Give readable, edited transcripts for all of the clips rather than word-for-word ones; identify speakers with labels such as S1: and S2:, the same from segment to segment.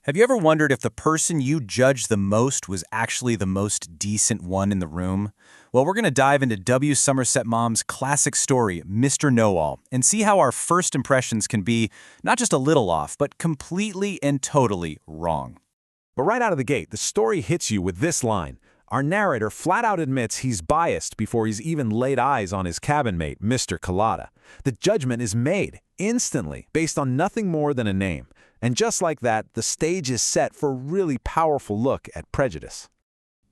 S1: Have you ever wondered if the person you judged the most was actually the most decent one in the room? Well, we're going to dive into W. Somerset Maugham's classic story, Mr. Know-All, and see how our first impressions can be not just a little off, but completely and totally wrong.
S2: But right out of the gate, the story hits you with this line. Our narrator flat out admits he's biased before he's even laid eyes on his cabin mate, Mr. Collada. The judgment is made, instantly, based on nothing more than a name. And just like that, the stage is set for a really powerful look at Prejudice.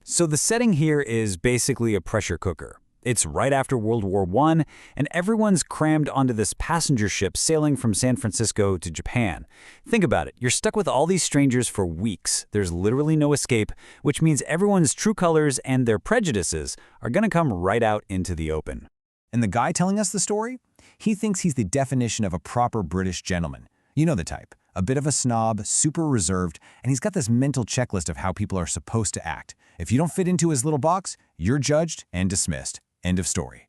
S3: So the setting here is basically a pressure cooker. It's right after World War I, and everyone's crammed onto this passenger ship sailing from San Francisco to Japan. Think about it. You're stuck with all these strangers for weeks. There's literally no escape, which means everyone's true colors and their prejudices are going to come right out into the open.
S4: And the guy telling us the story? He thinks he's the definition of a proper British gentleman. You know the type. A bit of a snob, super reserved, and he's got this mental checklist of how people are supposed to act. If you don't fit into his little box, you're judged and dismissed. End of story.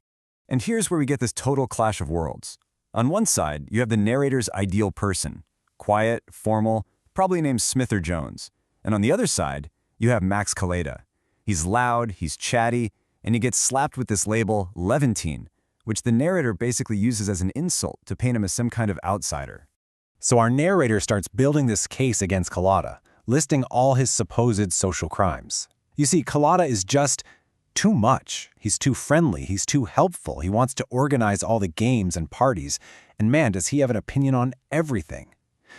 S1: And here's where we get this total clash of worlds. On one side, you have the narrator's ideal person. Quiet, formal, probably named Smith or Jones. And on the other side, you have Max Collada. He's loud, he's chatty, and he gets slapped with this label, Levantine, which the narrator basically uses as an insult to paint him as some kind of outsider.
S4: So our narrator starts building this case against Collada, listing all his supposed social crimes. You see, Collada is just too much. He's too friendly, he's too helpful, he wants to organize all the games and parties, and man, does he have an opinion on everything.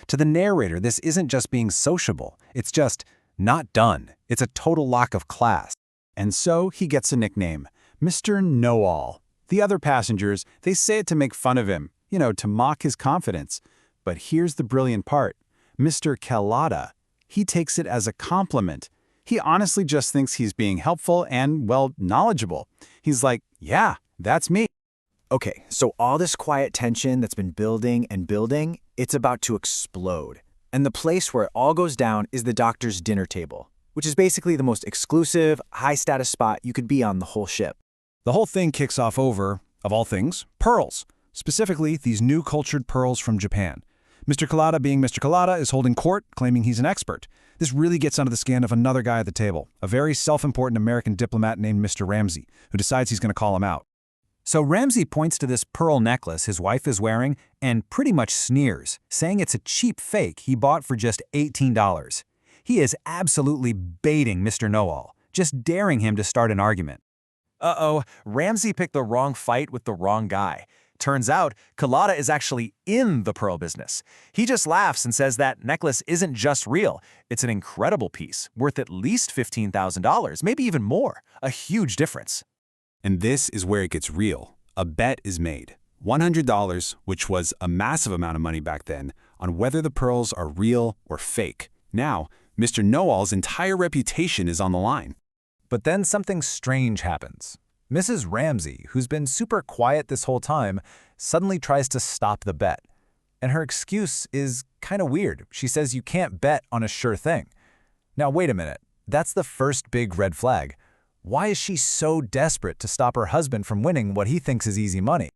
S4: To the narrator, this isn't just being sociable, it's just not done. It's a total lack of class.
S3: And so he gets a nickname, Mr. Know-All. The other passengers, they say it to make fun of him, to mock his confidence. But here's the brilliant part. Mr. Collada, he takes it as a compliment. He honestly just thinks he's being helpful and, well, knowledgeable. He's like, yeah, that's me.
S5: Okay, so all this quiet tension that's been building and building, it's about to explode. And the place where it all goes down is the doctor's dinner table, which is basically the most exclusive, high-status spot you could be on the whole ship.
S4: The whole thing kicks off over, of all things, pearls. Specifically, these new cultured pearls from Japan. Mr. Collada, being Mr. Collada, is holding court, claiming he's an expert. This really gets under the skin of another guy at the table, a very self-important American diplomat named Mr. Ramsay, who decides he's going to call him out.
S1: So Ramsay points to this pearl necklace his wife is wearing and pretty much sneers, saying it's a cheap fake he bought for just $18. He is absolutely baiting Mr. Know-All, just daring him to start an argument.
S6: Uh-oh, Ramsay picked the wrong fight with the wrong guy. Turns out, Collada is actually in the pearl business. He just laughs and says that necklace isn't just real. It's an incredible piece, worth at least $15,000, maybe even more. A huge difference.
S2: And this is where it gets real. A bet is made. $100, which was a massive amount of money back then, on whether the pearls are real or fake. Now, Mr. Know-All's entire reputation is on the line.
S4: But then something strange happens. Mrs. Ramsay, who's been super quiet this whole time, suddenly tries to stop the bet. And her excuse is kind of weird. She says you can't bet on a sure thing. Now, wait a minute. That's the first big red flag. Why is she so desperate to stop her husband from winning what he thinks is easy money?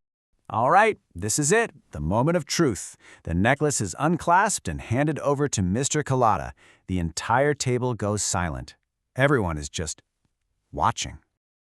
S1: All right, this is it, the moment of truth. The necklace is unclasped and handed over to Mr. Collada. The entire table goes silent. Everyone is just watching.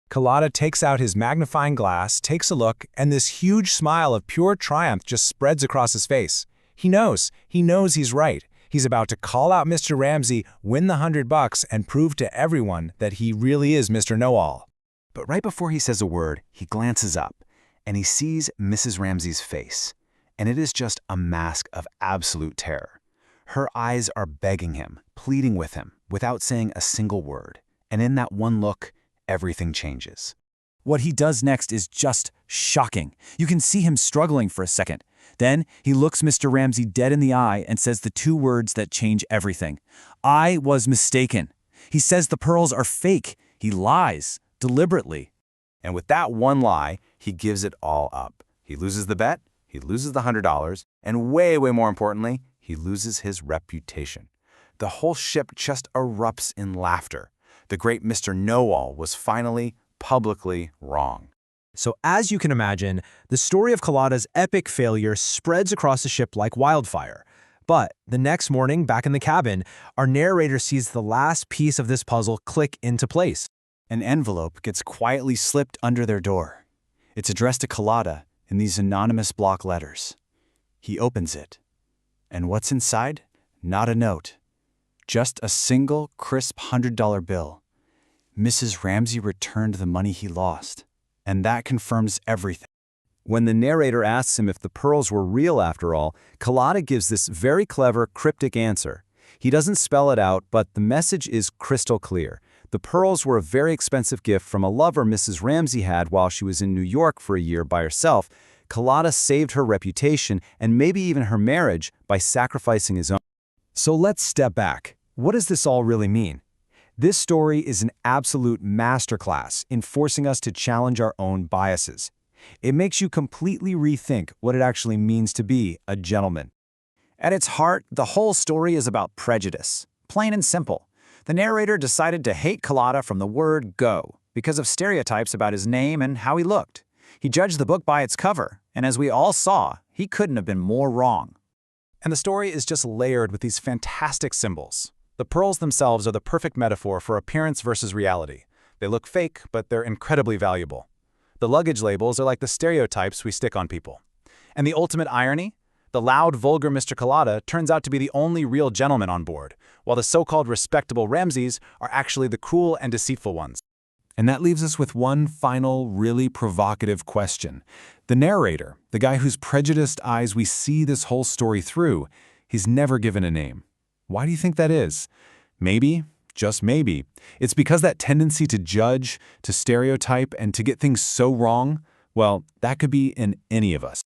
S4: Collada takes out his magnifying glass, takes a look, and this huge smile of pure triumph just spreads across his face. He knows he's right. He's about to call out Mr. Ramsay, win the $100, and prove to everyone that he really is Mr. Know-All.
S1: But right before he says a word, he glances up, and he sees Mrs. Ramsay's face. And it is just a mask of absolute terror. Her eyes are begging him, pleading with him, without saying a single word. And in that one look, everything changes. What he does next is just shocking. You can see him struggling for a second. Then he looks Mr. Ramsay dead in the eye and says the two words that change everything. I was mistaken. He says the pearls are fake. He lies, deliberately. And with that one lie, he gives it all up. He loses the bet, he loses the $100, and way more importantly, he loses his reputation. The whole ship just erupts in laughter. The great Mr. Know-All was finally, publicly wrong.
S7: So as you can imagine, the story of Collada's epic failure spreads across the ship like wildfire.
S6: But the next morning, back in the cabin, our narrator sees the last piece of this puzzle click into place.
S5: An envelope gets quietly slipped under their door. It's addressed to Collada in these anonymous block letters. He opens it. And what's inside? Not a note. Just a single, crisp $100 bill. Mrs. Ramsey returned the money he lost. And that confirms everything.
S2: When the narrator asks him if the pearls were real after all, Collada gives this very clever, cryptic answer. He doesn't spell it out, but the message is crystal clear. The pearls were a very expensive gift from a lover Mrs. Ramsey had while she was in New York for a year by herself. Collada saved her reputation and maybe even her marriage by sacrificing his own. So let's step back. What does this all really mean? This story is an absolute masterclass in forcing us to challenge our own biases. It makes you completely rethink what it actually means to be a gentleman.
S5: At its heart, the whole story is about prejudice. Plain and simple. The narrator decided to hate Collada from the word go because of stereotypes about his name and how he looked. He judged the book by its cover, and as we all saw, he couldn't have been more wrong.
S3: And the story is just layered with these fantastic symbols. The pearls themselves are the perfect metaphor for appearance versus reality. They look fake, but they're incredibly valuable. The luggage labels are like the stereotypes we stick on people. And the ultimate irony? The loud, vulgar Mr. Collada turns out to be the only real gentleman on board, while the so-called respectable Ramseys are actually the cruel and deceitful ones.
S2: And that leaves us with one final, really provocative question. The narrator, the guy whose prejudiced eyes we see this whole story through, he's never given a name. Why do you think that is? Maybe, just maybe, it's because that tendency to judge, to stereotype, and to get things so wrong, well, that could be in any of us.